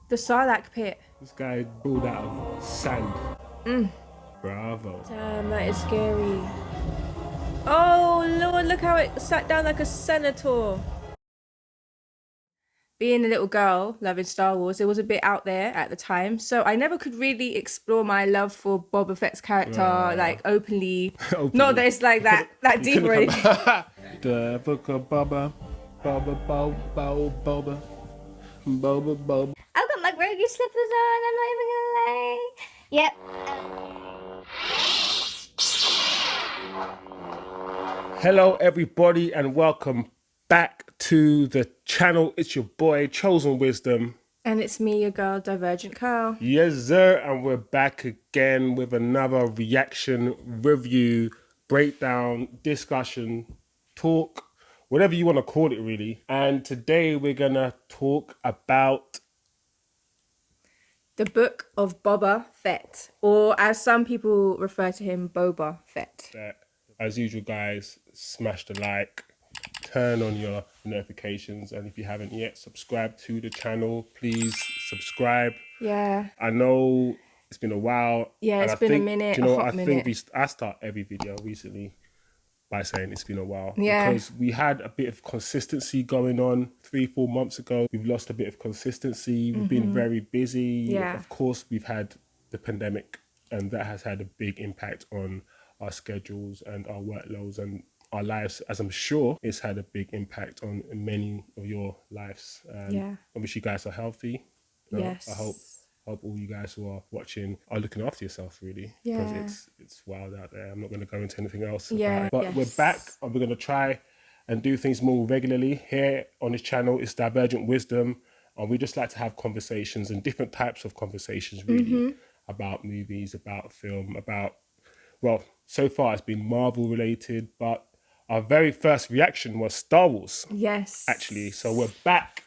The Sarlacc pit. This guy built out of sand. Bravo. Damn, that is scary. Oh Lord, look how it sat down like a senator. Being a little girl loving Star Wars, it was a bit out there at the time, so I never could really explore my love for Boba Fett's character like openly. Not that it's like that deep or anything. The book of Boba, Boba, Boba, Boba, Boba, Boba. I've got my Grogu slippers on, I'm not even gonna lie. Yep. Hello everybody and welcome back to the channel. It's your boy Chosen Wisdom. And it's me, your girl, Divergent Carl. Yes sir, and we're back again with another reaction, review, breakdown, discussion, talk, whatever you want to call it really. And today we're gonna talk about The Book of Boba Fett, or as some people refer to him, Boba Fett. that. As usual guys, smash the like, turn on your notifications, and if you haven't yet, subscribe to the channel. Please subscribe. Yeah. I know it's been a while. Yeah, and it's been a minute, Do you know a what? hot I minute. think I start every video recently by saying it's been a while. Yeah. Because we had a bit of consistency going on 3-4 months ago. We've lost a bit of consistency. We've been very busy. Yeah. Of course, we've had the pandemic, and that has had a big impact on our schedules and our workloads and our lives, as I'm sure it's had a big impact on many of your lives. Yeah. I wish you guys are healthy. You know, Yes. I hope all you guys who are watching are looking after yourself really, Yeah. because it's wild out there. I'm not going to go into anything else Yeah, about it. But we're yes. back and we're going to try and do things more regularly here on this channel. It's Divergent Wisdom, and we just like to have conversations and different types of conversations really about movies, about film, about, well, so far it's been Marvel related, but our very first reaction was Star Wars Yes. actually. So we're back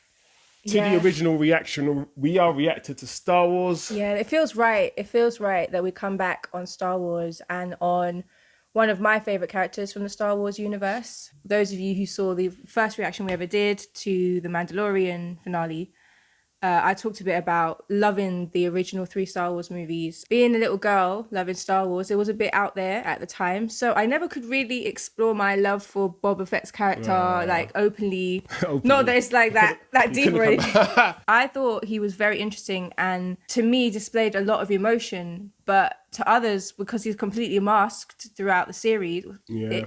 to Yeah. the original reaction. We are reacted to Star Wars. Yeah, it feels right. It feels right that we come back on Star Wars and on one of my favorite characters from the Star Wars universe. Those of you who saw the first reaction we ever did to the Mandalorian finale, I talked a bit about loving the original 3 Star Wars movies. Being a little girl loving Star Wars, it was a bit out there at the time, so I never could really explore my love for Boba Fett's character like openly. Not that it's like that deep or anything. I thought he was very interesting and to me displayed a lot of emotion, but to others, because he's completely masked throughout the series, Yeah.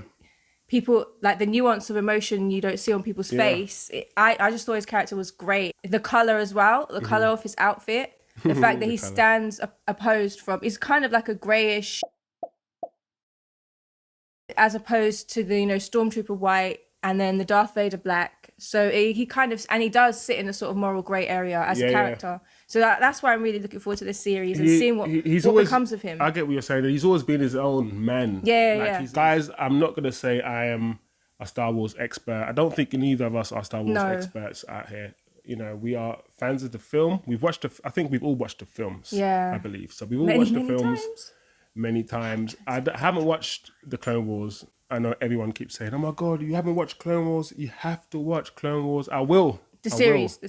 people like the nuance of emotion you don't see on people's face. I just thought his character was great. The color as well, the color of his outfit, the fact that he stands opposed from, is kind of like a grayish, as opposed to the Stormtrooper white and then the Darth Vader black. So he kind of, and he does sit in a sort of moral gray area as a character. So that's why I'm really looking forward to this series and seeing what becomes of him. I get what you're saying. He's always been his own man. Yeah. Guys, I'm not going to say I am a Star Wars expert. I don't think neither of us are Star Wars experts out here. You know, we are fans of the film. We've watched I think we've all watched the films. Yeah. I believe. So we've all watched the films many times. I haven't watched the Clone Wars. I know everyone keeps saying, "Oh my God, you haven't watched Clone Wars? You have to watch Clone Wars." I will. The I series. will.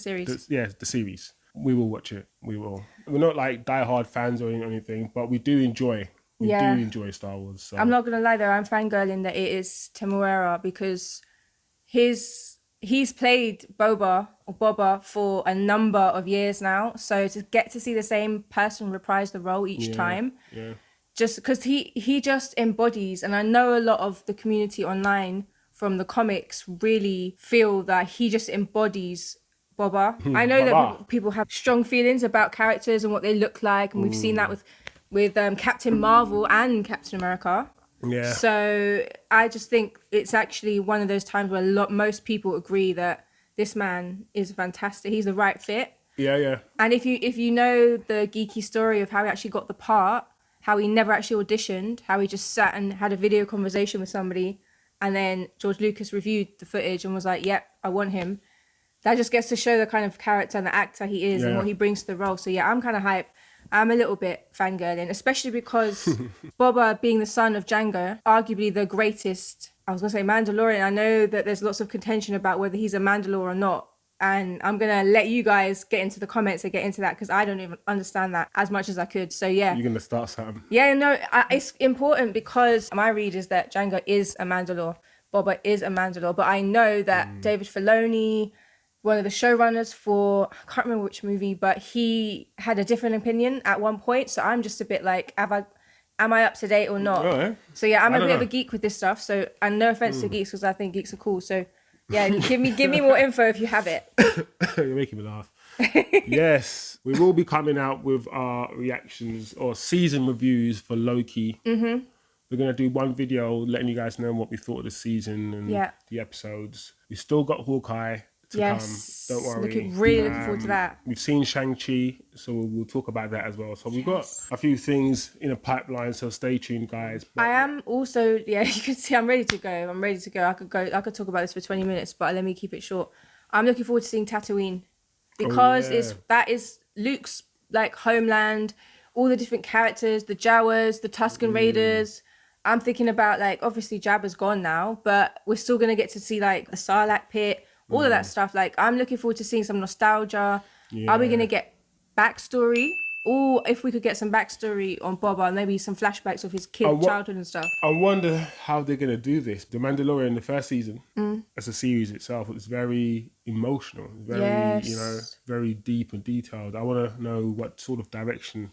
The series. We will watch it. We will. We're not like diehard fans or anything, but we do enjoy. We do enjoy Star Wars. So. I'm not gonna lie though, I'm fangirling that it is Temuera because he's played Boba for a number of years now. So to get to see the same person reprise the role each time, just because he just embodies, and I know a lot of the community online from the comics really feel that he just embodies Boba. I know that people have strong feelings about characters and what they look like, and we've seen that with Captain Marvel and Captain America. Yeah. So I just think it's actually one of those times where most people agree that this man is fantastic. He's the right fit. Yeah. And if you know the geeky story of how he actually got the part, how he never actually auditioned, how he just sat and had a video conversation with somebody, and then George Lucas reviewed the footage and was like, "Yep, I want him." That just gets to show the kind of character and the actor he is and what he brings to the role. So yeah, I'm kind of hype. I'm a little bit fangirling, especially because Boba being the son of Jango, arguably the greatest, I was going to say Mandalorian. I know that there's lots of contention about whether he's a Mandalore or not. and I'm gonna let you guys get into the comments and get into that because I don't even understand that as much as I could. So yeah, You're gonna start something. yeah, no, it's important because my read is that Jango is a Mandalore, Boba is a Mandalore, but I know that David Filoni, one of the showrunners for, I can't remember which movie, but he had a different opinion at one point. So I'm just a bit like, am I up to date or not? Oh, So yeah, I'm I a don't bit of know. a geek with this stuff. So, and no offense to geeks because I think geeks are cool. So yeah, give me more info if you have it. You're making me laugh. Yes, we will be coming out with our reactions or season reviews for Loki. Mm-hmm. We're going to do one video letting you guys know what we thought of the season and the episodes. We still got Hawkeye to Yes, come. Don't worry. really looking forward to that. We've seen Shang-Chi, so we'll talk about that as well. So we've got a few things in a pipeline, so stay tuned, guys. I am also, yeah, you can see I'm ready to go. I could talk about this for 20 minutes, but let me keep it short. I'm looking forward to seeing Tatooine because that is Luke's like homeland, all the different characters, the Jawas, the Tusken Raiders. I'm thinking about like obviously Jabba's gone now, but we're still gonna get to see like the Sarlacc pit, all of that stuff. Like I'm looking forward to seeing some nostalgia. Are we gonna get backstory? Or if we could get some backstory on Boba, maybe some flashbacks of his childhood and stuff. I wonder how they're going to do this. The Mandalorian, the first season, as a series itself, it was very emotional, very, very deep and detailed. I want to know what sort of direction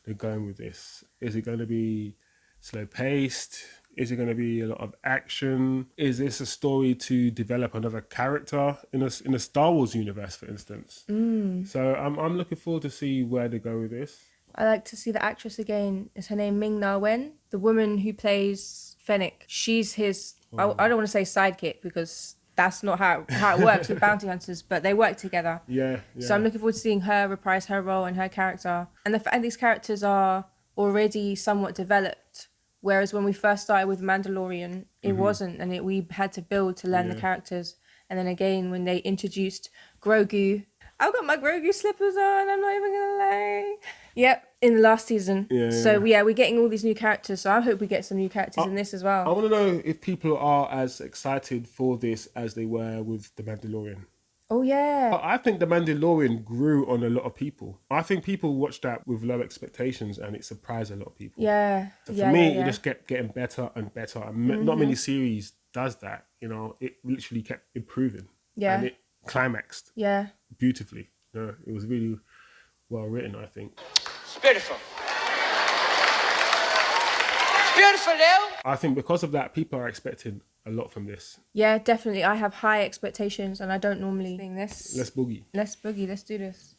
they're going with this. Is it going to be slow paced? Is it going to be a lot of action? Is this a story to develop another character in a Star Wars universe, for instance? So I'm looking forward to see where they go with this. I like to see the actress again. Is her name Ming-Na Wen? The woman who plays Fennec. She's his, I don't want to say sidekick because that's not how it works with bounty hunters, but they work together. Yeah. So I'm looking forward to seeing her reprise her role and her character. And the fact these characters are already somewhat developed. Whereas when we first started with Mandalorian, it wasn't, and we had to build to learn the characters. And then again, when they introduced Grogu, I've got my Grogu slippers on, I'm not even gonna lie. Yep, in the last season. We're getting all these new characters, so I hope we get some new characters in this as well. I want to know if people are as excited for this as they were with The Mandalorian. Oh, yeah. I think The Mandalorian grew on a lot of people. I think people watched that with low expectations and it surprised a lot of people. Yeah. So for me, it just kept getting better and better. And not many series does that. You know, it literally kept improving. Yeah. And it climaxed. Yeah. Beautifully. It was really well written, I think. It's beautiful. It's beautiful, Lil. I think because of that, people are expecting a lot from this. Yeah, definitely. I have high expectations and I don't normally think this. Let's boogie. Let's boogie. Let's do this.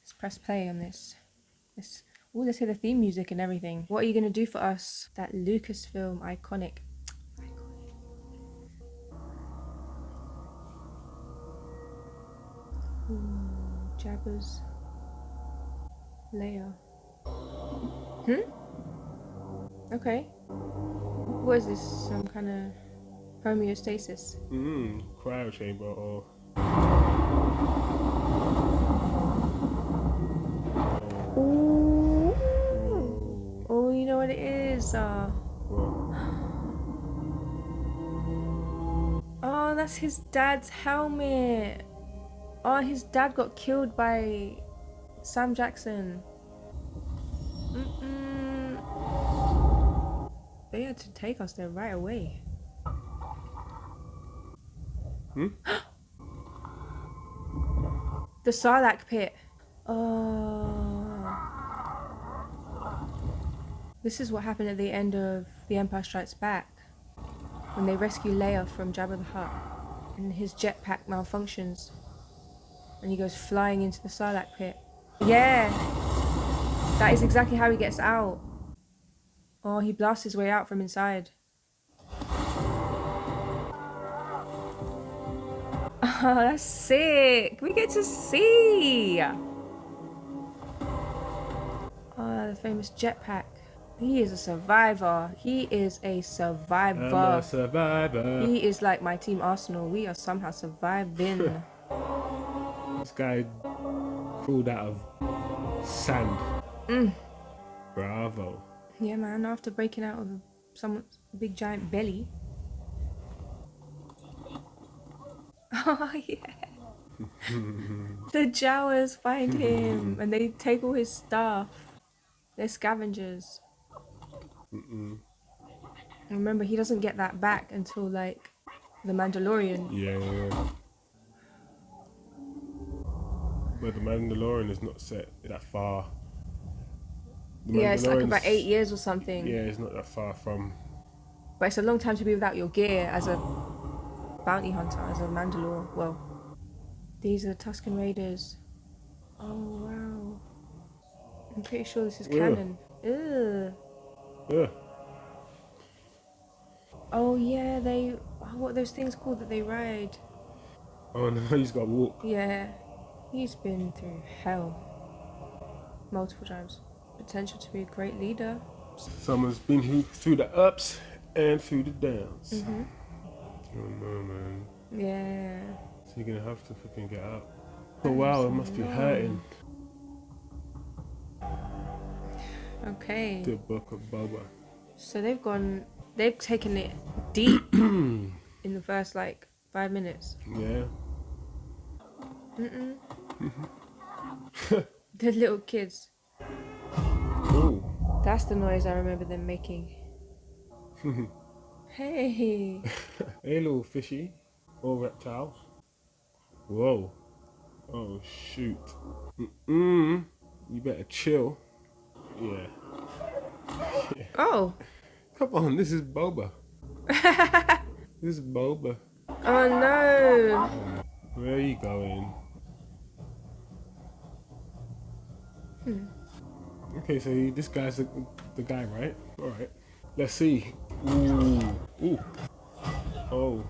Let's press play on this. Let's hear the theme music and everything. What are you going to do for us? That Lucasfilm iconic. Ooh, Jabba's Leia. Okay. What is this? Some kind of homeostasis? Cryo chamber or... Ooh. Oh, you know what it is? Oh, that's his dad's helmet. Oh, his dad got killed by Sam Jackson. They had to take us there right away. The Sarlacc pit. Oh. This is what happened at the end of The Empire Strikes Back. When they rescue Leia from Jabba the Hutt. And his jetpack malfunctions. And he goes flying into the Sarlacc pit. Yeah. That is exactly how he gets out. Oh, he blasts his way out from inside. Oh, that's sick. We get to see. Oh, the famous jetpack. He is a survivor. He is a survivor. I'm a survivor. He is like my team Arsenal. We are somehow surviving. This guy crawled out of sand. Bravo. Yeah, man. After breaking out of someone's big giant belly. Oh, yeah. The Jawas find him and they take all his stuff. They're scavengers. And remember, he doesn't get that back until like the Mandalorian. Yeah. But the Mandalorian is not set that far. Yeah, it's like about Mandalorian's- 8 years or something. Yeah, it's not that far from. But it's a long time to be without your gear as a bounty hunter, as a Mandalore. Well, these are the Tusken Raiders. Oh, wow. I'm pretty sure this is canon. Ugh. Yeah. Oh, yeah, what are those things called that they ride? Oh no, he's got to walk. Yeah. He's been through hell. Multiple times. Potential to be a great leader. Someone's been through the ups and through the downs. Oh no, man. Yeah. So you're gonna have to fucking get out. Oh wow, it must be hurting. Okay. The book of Boba. So they've taken it deep in the first like 5 minutes. Yeah. The little kids. Ooh. That's the noise I remember them making. Hey. Hey, little fishy or reptile. Whoa. Oh shoot. You better chill. Yeah. Oh. Come on, this is Boba. This is Boba. Oh no. Where are you going? Okay, so this guy's the guy, right? All right. Let's see. Ooh. Ooh. Oh.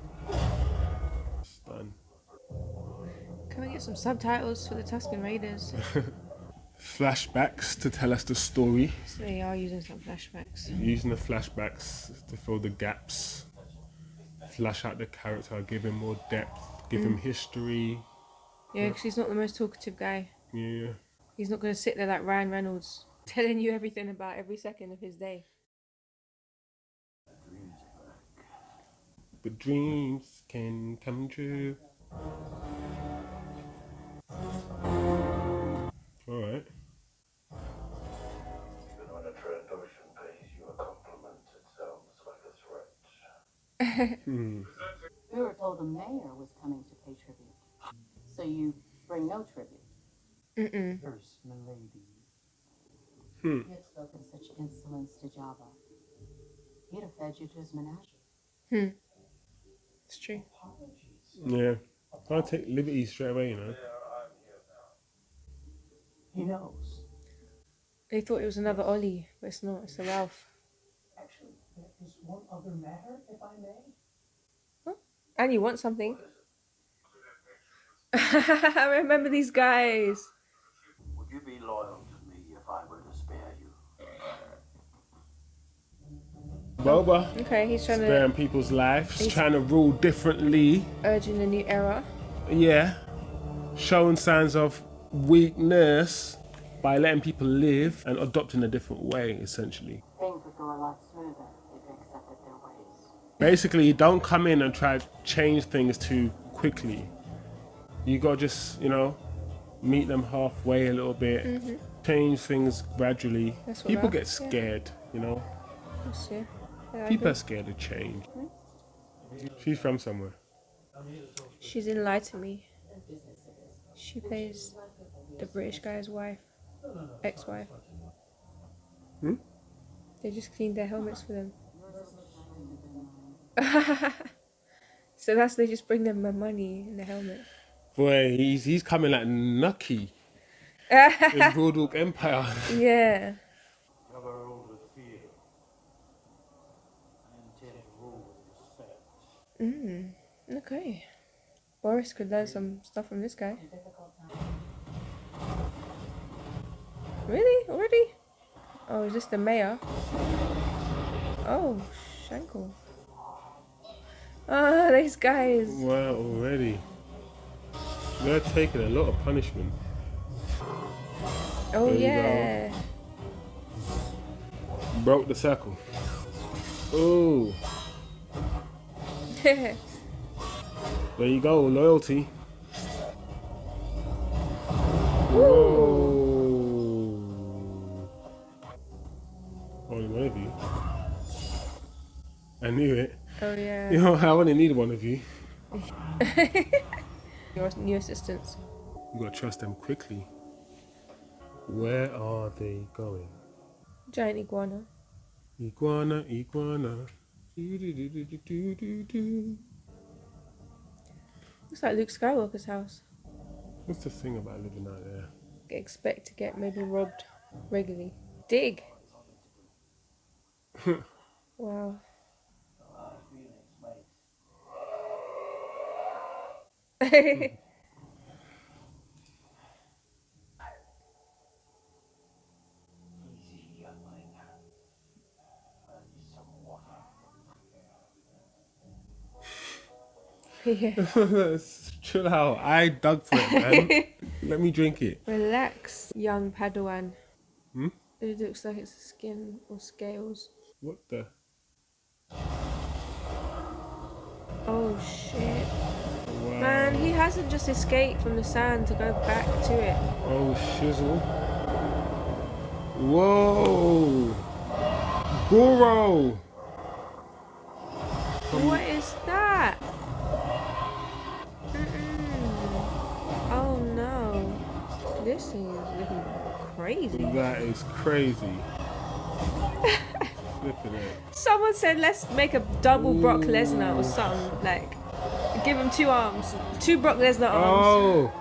Stun. Can we get some subtitles for the Tusken Raiders? Flashbacks to tell us the story. So they are using some flashbacks. Using the flashbacks to fill the gaps. Flash out the character, give him more depth, give him history. Yeah, because he's not the most talkative guy. Yeah. He's not going to sit there like Ryan Reynolds telling you everything about every second of his day. But dreams can come true. Alright. Even when a Trandoshan pays you a compliment, it sounds like a threat. We were told the mayor was coming to pay tribute. So you bring no tribute. Curse, milady. You had spoken such insolence to Jabba. He'd have fed you to his menagerie. It's true. Yeah. Can't take liberties straight away, you know. He knows. They thought it was another Ollie, but it's not. It's a Ralph. Actually, there is one other matter, if I may. And you want something. I remember these guys. Would you be loyal to me if I were to spare you? Boba. Okay, he's trying Sparing to people's lives, trying to rule differently. urge in a new era. Yeah. Showing signs of weakness by letting people live and adopting a different way, essentially. Things would go a lot smoother if they accepted their ways. Basically, don't come in and try to change things too quickly. You gotta just, meet them halfway a little bit, change things gradually. That's what People Ralph- get scared, Yes, yeah. Yeah, I People agree. are scared of change. She's from somewhere. She's in Lie to Me. She plays the British guy's wife, ex-wife. They just cleaned their helmets for them. So they just bring them their money in the helmet. Boy, he's coming like Nucky in Broadwalk Empire. Yeah. Never ruled with fear. I intend to rule with respect. Okay. Boris could learn some stuff from this guy. Really? Already? Oh, is this the mayor? Oh, Shanko. Ah, these guys. Wow, already. They're taking a lot of punishment. Oh, There you yeah. Broke the circle. Oh, there you go, loyalty. Whoa. Only one of you. I knew it. Oh yeah. You know, I only need one of you. Your new assistants. You gotta trust them quickly. Where are they going? Giant iguana. Iguana, iguana. Do. Looks like Luke Skywalker's house. What's the thing about living out there? Expect to get maybe robbed regularly. Dig. Wow. Easy, youngling. Need some water. Yeah. Chill out. I dug for it, man. Let me drink it. Relax, young Padawan. Hmm? It looks like it's skin or scales. What the? Oh shit. Wow. Man, he hasn't just escaped from the sand to go back to it. Oh, shizzle. Whoa. Goro. What is that? Oh no. This thing is looking crazy. That is crazy. Flipping it. Someone said let's make a double Brock Ooh. Lesnar or something. Like, give him 2 arms. 2 Brock Lesnar arms. Oh.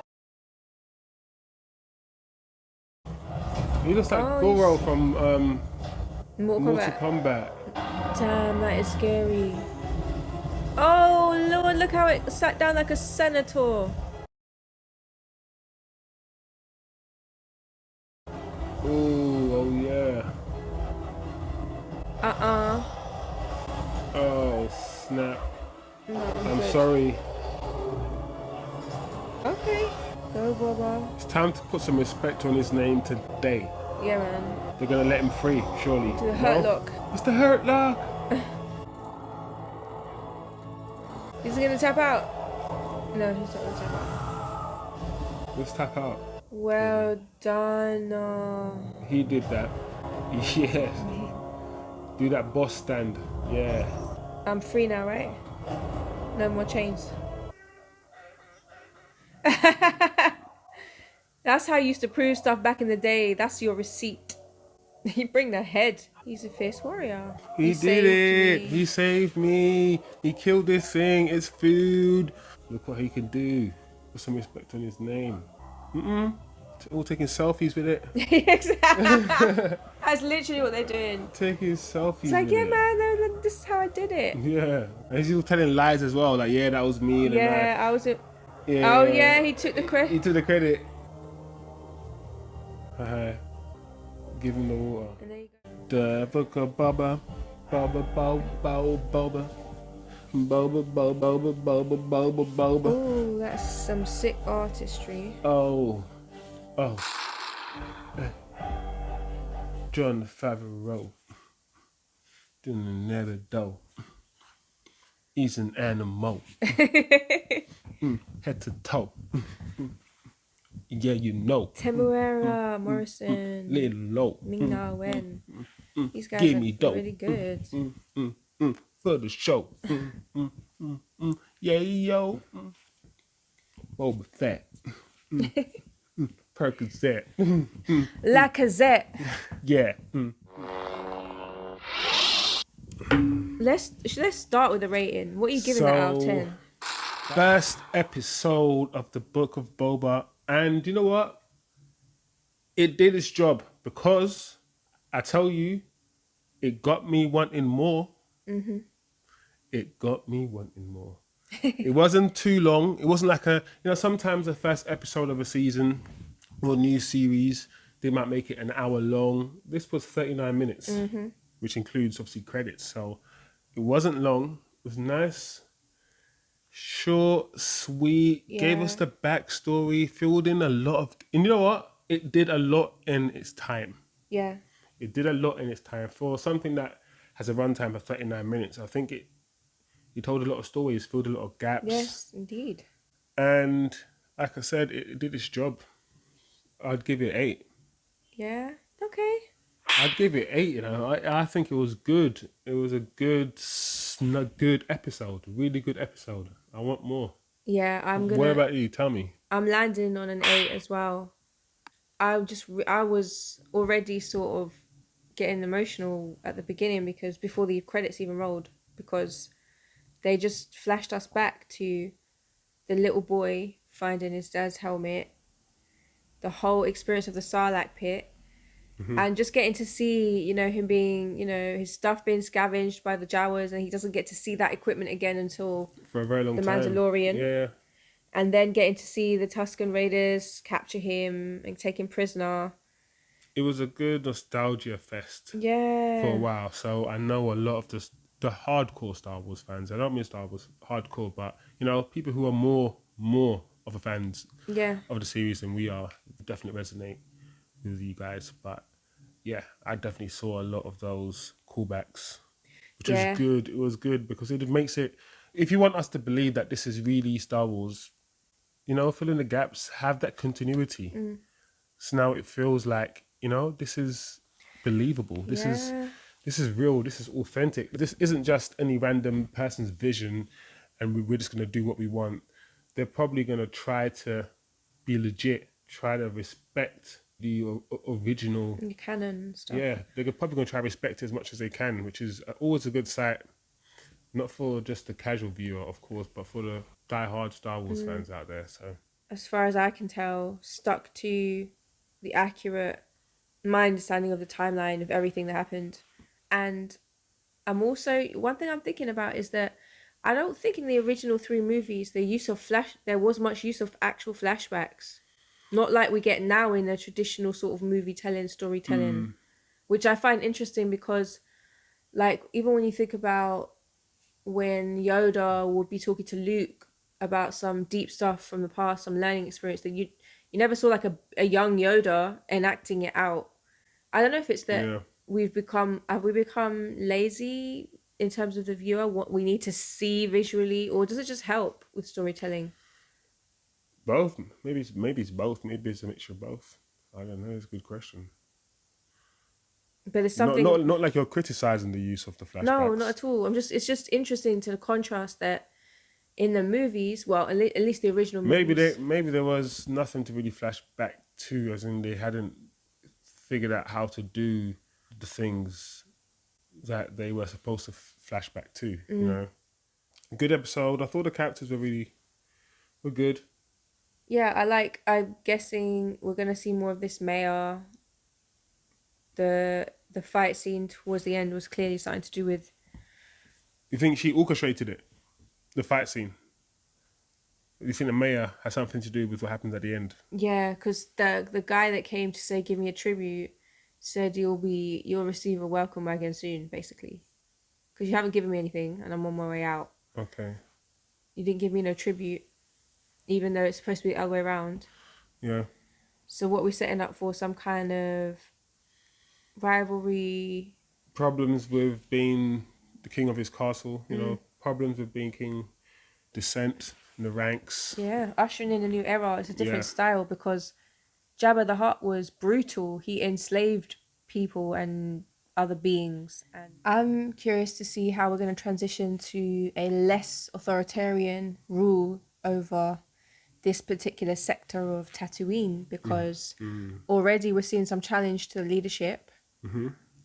He looks like Oh, Goro from Mortal Mortal Kombat. Kombat. Damn, that is scary. Oh Lord, look how it sat down like a senator. Ooh, oh yeah. Oh snap. No, I'm good. sorry. Okay. Go, Boba. It's time to put some respect on his name today. Yeah, man. They're gonna let him free, surely. Do the hurt No? lock. It's the hurt lock. Is he gonna tap out? No, he's not gonna tap out. Let's tap out. Well done. He did that. Yes. Do that boss stand. Yeah. I'm free now, right? No more chains. That's how you used to prove stuff back in the day. That's your receipt. You bring the head. He's a fierce warrior. He did saved it. me. He saved me. He killed this thing. It's food. Look what he can do. Put some respect on his name. All taking selfies with it. That's literally what they're doing. Taking selfies It's like, with yeah, it. man, no, this is how I did it. Yeah. And he's telling lies as well. Like, yeah, that was me. And Yeah, I was it. yeah. Oh, yeah, he took the credit. He took the credit. Give him the water. And there you go. The book of Boba. Boba, Boba, Boba, Boba. Boba, Boba, Boba, Boba, Boba, Boba. Oh, that's some sick artistry. Oh. Oh. John Favreau. Doing another dough. He's an animal. Head to toe. Yeah, you know. Temuera, Morrison, Little low. Ming-Na Wen. These guys Give are me dope. really good. For the show. Yeah, yo. Boba Fett. Percocet. Lacazette. Yeah. Let's start with a rating. What are you giving that out of 10? First episode of the Book of Boba. And you know what? It did its job because I tell you, it got me wanting more. It got me wanting more. It wasn't too long. It wasn't like sometimes the first episode of a season or a new series, they might make it an hour long. This was 39 minutes, which includes obviously credits. So it wasn't long. It was nice, short, sweet, gave us the backstory, filled in a lot of... And you know what? It did a lot in its time. Yeah. It did a lot in its time. For something that has a runtime of 39 minutes, I think it told a lot of stories, filled a lot of gaps. Yes, indeed. And like I said, it did its job. I'd give it 8. Yeah. Okay. I'd give it 8. You know, I think it was good. It was a good episode. Really good episode. I want more. Yeah, What about you? Tell me. I'm landing on an 8 as well. I was already sort of getting emotional at the beginning because before the credits even rolled, because they just flashed us back to the little boy finding his dad's helmet, the whole experience of the Sarlacc pit, and just getting to see, you know, him being, you know, his stuff being scavenged by the Jawas, and he doesn't get to see that equipment again until For a very long the time. Mandalorian. Yeah. And then getting to see the Tusken Raiders capture him and take him prisoner. It was a good nostalgia fest Yeah. for a while. So I know a lot of the hardcore Star Wars fans. I don't mean Star Wars hardcore, but you know, people who are more of a fans Yeah. of the series than we are definitely resonate with you guys. But yeah, I definitely saw a lot of those callbacks, which Yeah. was good. It was good because it makes it. If you want us to believe that this is really Star Wars, you know, fill in the gaps, have that continuity. So now it feels like, you know, this is believable. This is real. This is authentic. This isn't just any random person's vision and we're just going to do what we want. They're probably going to try to be legit, try to respect the original. The canon and stuff. Yeah, they're probably going to try to respect it as much as they can, which is always a good sight. Not for just the casual viewer, of course, but for the die-hard Star Wars fans out there. So, as far as I can tell, stuck to the accurate, my understanding of the timeline of everything that happened. And I'm also, one thing I'm thinking about is that I don't think in the original 3 movies there was much use of actual flashbacks. Not like we get now in a traditional sort of movie telling, storytelling, which I find interesting because, like, even when you think about when Yoda would be talking to Luke about some deep stuff from the past, some learning experience that you never saw like a young Yoda enacting it out. I don't know if it's that yeah. have we become lazy in terms of the viewer, what we need to see visually, or does it just help with storytelling? Both. Maybe it's both. Maybe it's a mixture of both. I don't know. It's a good question. But it's something. Not like you're criticizing the use of the flashbacks. No, not at all. It's just interesting to the contrast that in the movies, well, at least the original movies. Maybe there was nothing to really flash back to, as in they hadn't figured out how to do the things that they were supposed to flash back to. You know, a good episode. I thought the characters were good. Yeah, I'm guessing we're gonna see more of this mayor. The fight scene towards the end was clearly something to do with. You think she orchestrated it, the fight scene? You think the mayor has something to do with what happens at the end? Yeah, because the guy that came to say give me a tribute said you'll receive a welcome wagon soon, basically, because you haven't given me anything and I'm on my way out. Okay. You didn't give me no tribute, even though it's supposed to be the other way around. Yeah. So what we're setting up for, some kind of rivalry. Problems with being the king of his castle, you know, problems with being king, dissent in the ranks. Yeah, ushering in a new era. It's a different style because Jabba the Hutt was brutal. He enslaved people and other beings. And I'm curious to see how we're going to transition to a less authoritarian rule over this particular sector of Tatooine, because already we're seeing some challenge to the leadership.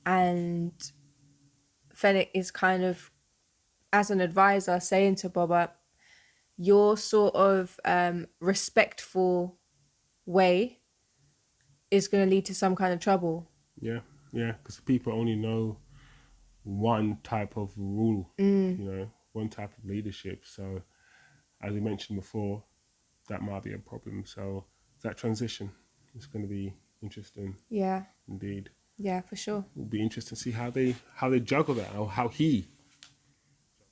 And Fennec is kind of, as an advisor, saying to Boba, your sort of respectful way is going to lead to some kind of trouble. Yeah, because people only know one type of rule, you know, one type of leadership. So, as we mentioned before, that might be a problem. So, that transition is going to be interesting. Yeah. Indeed. Yeah, for sure. It'll be interesting to see how they juggle that, or how he.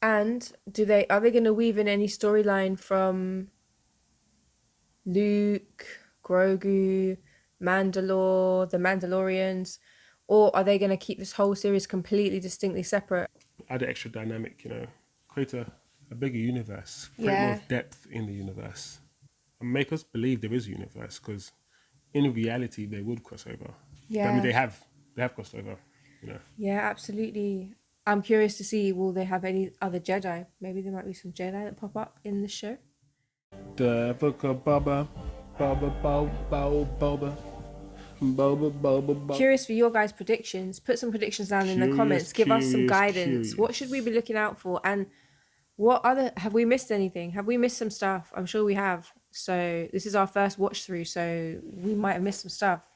And are they going to weave in any storyline from Luke, Grogu, Mandalore, the Mandalorians, or are they going to keep this whole series completely distinctly separate? Add an extra dynamic, you know, create a bigger universe, create more depth in the universe, and make us believe there is a universe, because in reality they would cross over. Yeah. I mean, they have crossed over. You know. Yeah, absolutely. I'm curious to see, will they have any other Jedi? Maybe there might be some Jedi that pop up in the show. The book of Boba, Boba. Curious for your guys' predictions. Put some predictions down in the comments. Give us some guidance. What should we be looking out for? And have we missed anything? Have we missed some stuff? I'm sure we have. So this is our first watch through, so we might have missed some stuff.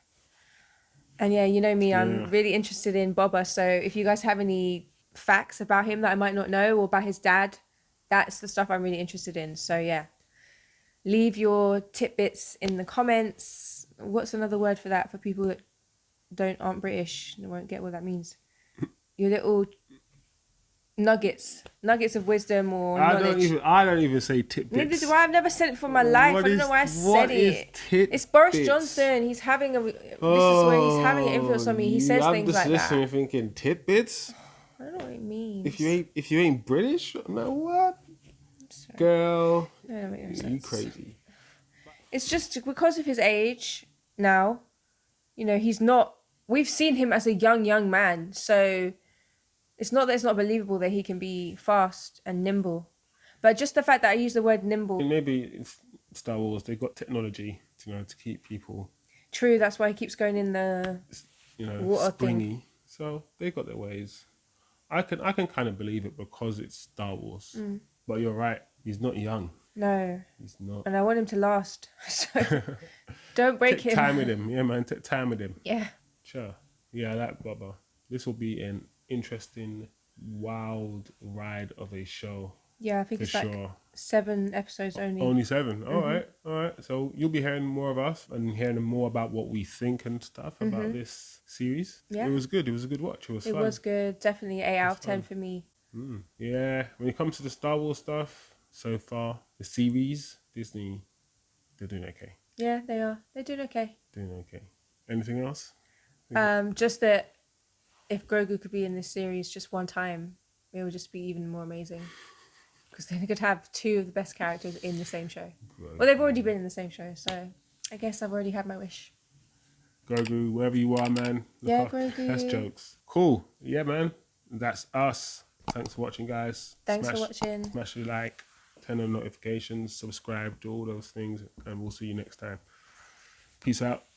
And yeah, you know me, I'm really interested in Boba. So if you guys have any facts about him that I might not know, or about his dad, that's the stuff I'm really interested in. So yeah, leave your tidbits in the comments. What's another word for that for people that aren't British and won't get what that means? Your little nuggets of wisdom or knowledge. I don't even say tidbits. Neither do I. I've never said it for my life. I don't know why I said it. It's Boris Johnson. He's having this is where he's having an influence on me. He says things like that. I'm just listening, thinking tidbits. I don't know what it means. If you ain't British, I'm like, what? Sorry. Girl, That don't make no you sense. crazy. It's just because of his age now. You know, he's not. We've seen him as a young man, so it's not that it's not believable that he can be fast and nimble, but just the fact that I use the word nimble. Maybe it's Star Wars. They've got technology, to keep people. True, that's why he keeps going in the water springy. thing. So they got their ways. I can kind of believe it because it's Star Wars. But you're right. He's not young. No, He's not. and I want him to last. So don't break Take him. time with him. Yeah, man. Take time with him. Yeah. Sure. Yeah, that Boba. This will be an interesting, wild ride of a show. Yeah, I think For it's sure. like 7 episodes only. Only 7. All right. So you'll be hearing more of us and hearing more about what we think and stuff about this series. Yeah. It was good. It was a good watch. It was It fun. was good. Definitely 8 out of 10 for me. Yeah. When it comes to the Star Wars stuff, so far, the series, Disney, they're doing okay. Yeah, they are. They're doing okay. Doing okay. Anything else? Just that if Grogu could be in this series just one time, it would just be even more amazing. Because then they could have 2 of the best characters in the same show. Well, they've already been in the same show, so I guess I've already had my wish. Grogu, wherever you are, man. Yeah, Grogu. That's jokes. Cool. Yeah, man. That's us. Thanks for watching, guys. Thanks for watching. Smash the like, turn on notifications, subscribe, do all those things, and we'll see you next time. Peace out.